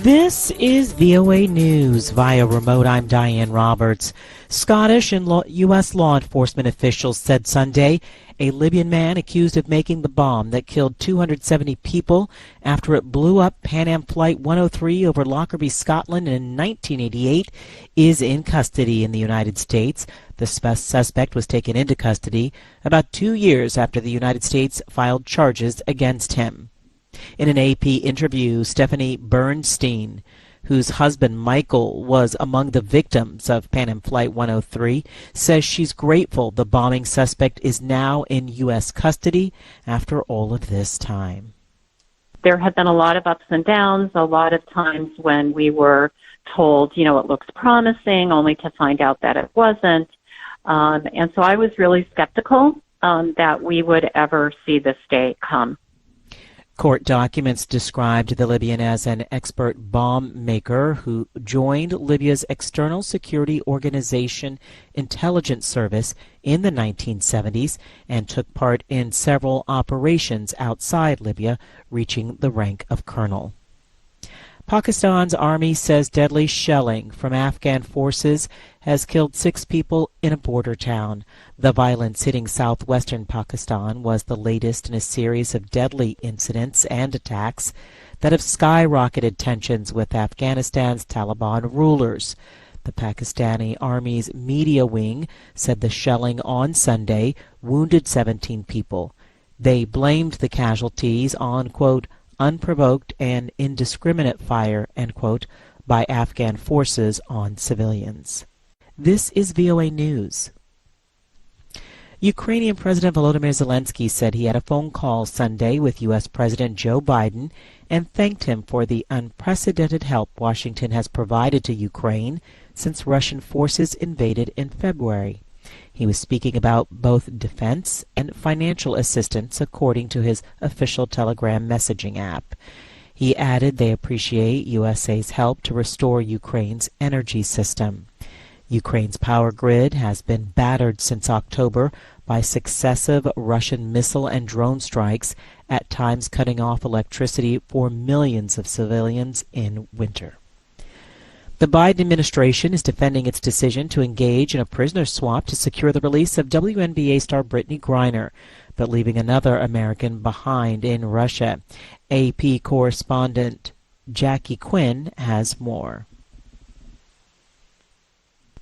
This is VOA News. Via remote, I'm Diane Roberts. Scottish and U.S. law enforcement officials said Sunday a Libyan man accused of making the bomb that killed 270 people after it blew up Pan Am Flight 103 over Lockerbie, Scotland in 1988 is in custody in the United States. The suspect was taken into custody about 2 years after the United States filed charges against him. In an AP interview, Stephanie Bernstein, whose husband Michael was among the victims of Pan Am Flight 103, says she's grateful the bombing suspect is now in U.S. custody after all of this time. There have been a lot of ups and downs, a lot of times when we were told, it looks promising, only to find out that it wasn't. And so I was really skeptical that we would ever see this day come. Court documents described the Libyan as an expert bomb maker who joined Libya's external security organization intelligence service in the 1970s and took part in several operations outside Libya, reaching the rank of colonel. Pakistan's army says deadly shelling from Afghan forces has killed 6 people in a border town. The violence hitting southwestern Pakistan was the latest in a series of deadly incidents and attacks that have skyrocketed tensions with Afghanistan's Taliban rulers. The Pakistani Army's media wing said the shelling on Sunday wounded 17 people. They blamed the casualties on, quote, unprovoked and indiscriminate fire, end quote, by Afghan forces on civilians. This is VOA News. Ukrainian President Volodymyr Zelensky said he had a phone call Sunday with U.S. President Joe Biden and thanked him for the unprecedented help Washington has provided to Ukraine since Russian forces invaded in February. He was speaking about both defense and financial assistance, according to his official Telegram messaging app. He added they appreciate USA's help to restore Ukraine's energy system. Ukraine's power grid has been battered since October by successive Russian missile and drone strikes, at times cutting off electricity for millions of civilians in winter. The Biden administration is defending its decision to engage in a prisoner swap to secure the release of WNBA star Brittany Griner, but leaving another American behind in Russia. AP correspondent Jackie Quinn has more.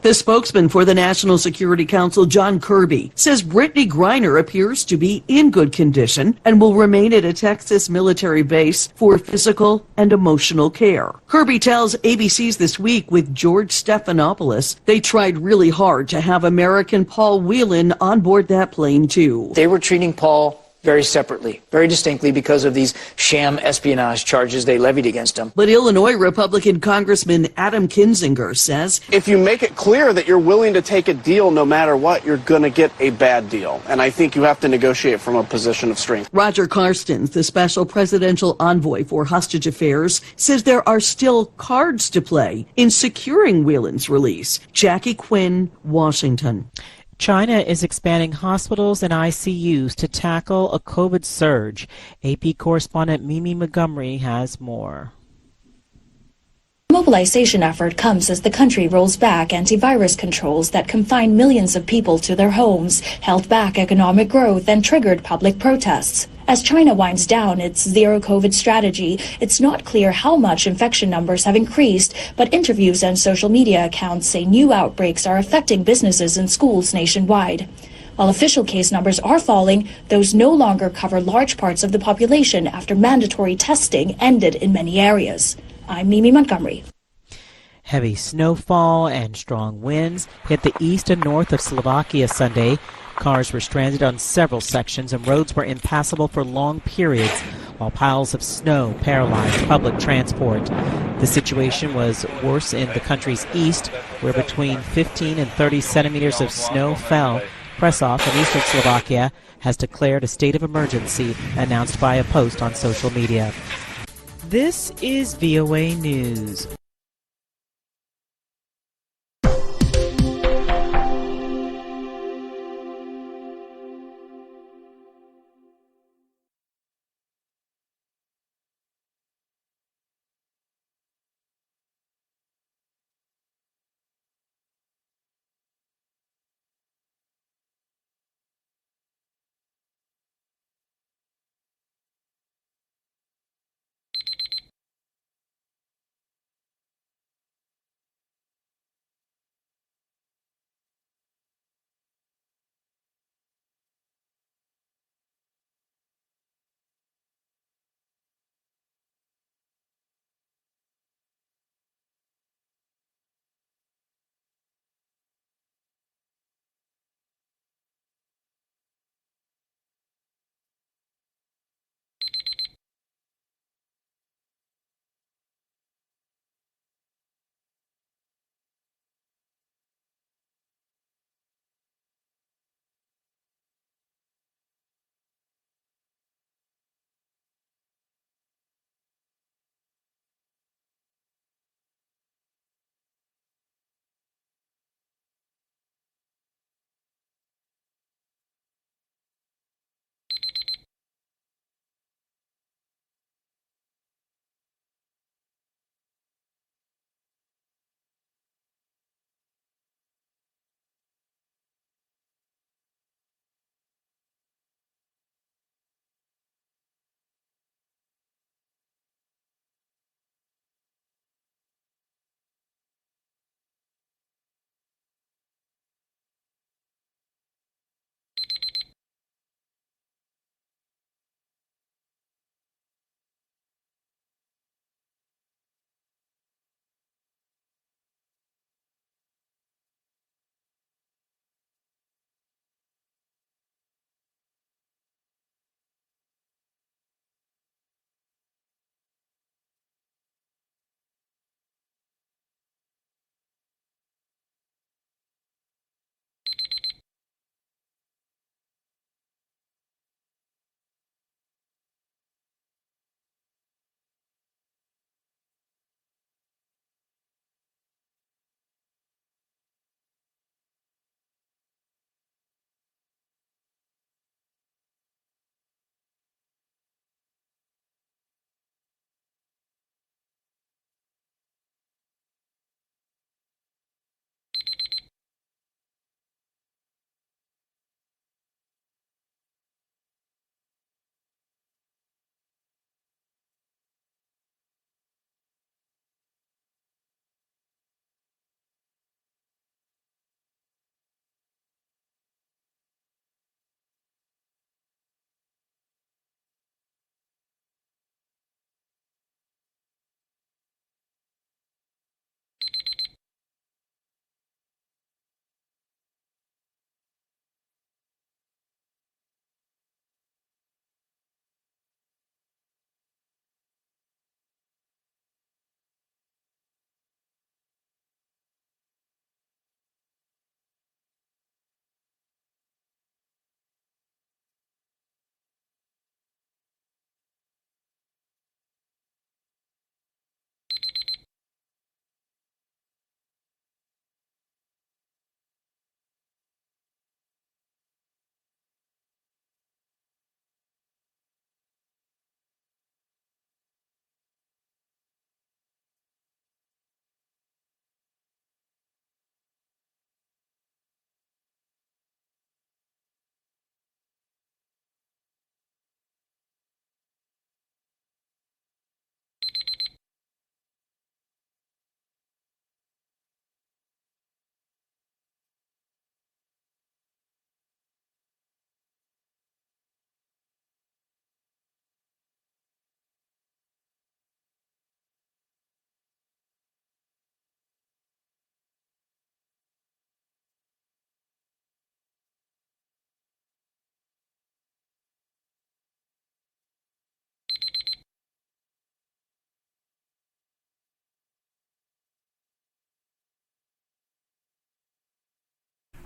The spokesman for the National Security Council, John Kirby, says Brittany Griner appears to be in good condition and will remain at a Texas military base for physical and emotional care. Kirby tells ABC's This Week with George Stephanopoulos they tried really hard to have American Paul Whelan on board that plane, too. They were treating Paul very separately, very distinctly, because of these sham espionage charges they levied against him. But Illinois Republican Congressman Adam Kinzinger says, if you make it clear that you're willing to take a deal no matter what, you're going to get a bad deal. And I think you have to negotiate from a position of strength. Roger Carstens, the special presidential envoy for hostage affairs, says there are still cards to play in securing Whelan's release. Jackie Quinn, Washington. China is expanding hospitals and ICUs to tackle a COVID surge. AP correspondent Mimi Montgomery has more. The mobilization effort comes as the country rolls back antivirus controls that confined millions of people to their homes, held back economic growth, and triggered public protests. As China winds down its zero-COVID strategy, it's not clear how much infection numbers have increased, but interviews and social media accounts say new outbreaks are affecting businesses and schools nationwide. While official case numbers are falling, those no longer cover large parts of the population after mandatory testing ended in many areas. I'm Mimi Montgomery. Heavy snowfall and strong winds hit the east and north of Slovakia Sunday. Cars were stranded on several sections and roads were impassable for long periods, while piles of snow paralyzed public transport. The situation was worse in the country's east, where between 15 and 30 centimeters of snow fell. Press-off in eastern Slovakia has declared a state of emergency, announced by a post on social media. This is VOA News.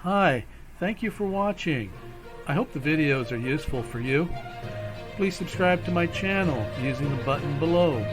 Hi, thank you for watching. I hope the videos are useful for you. Please subscribe to my channel using the button below.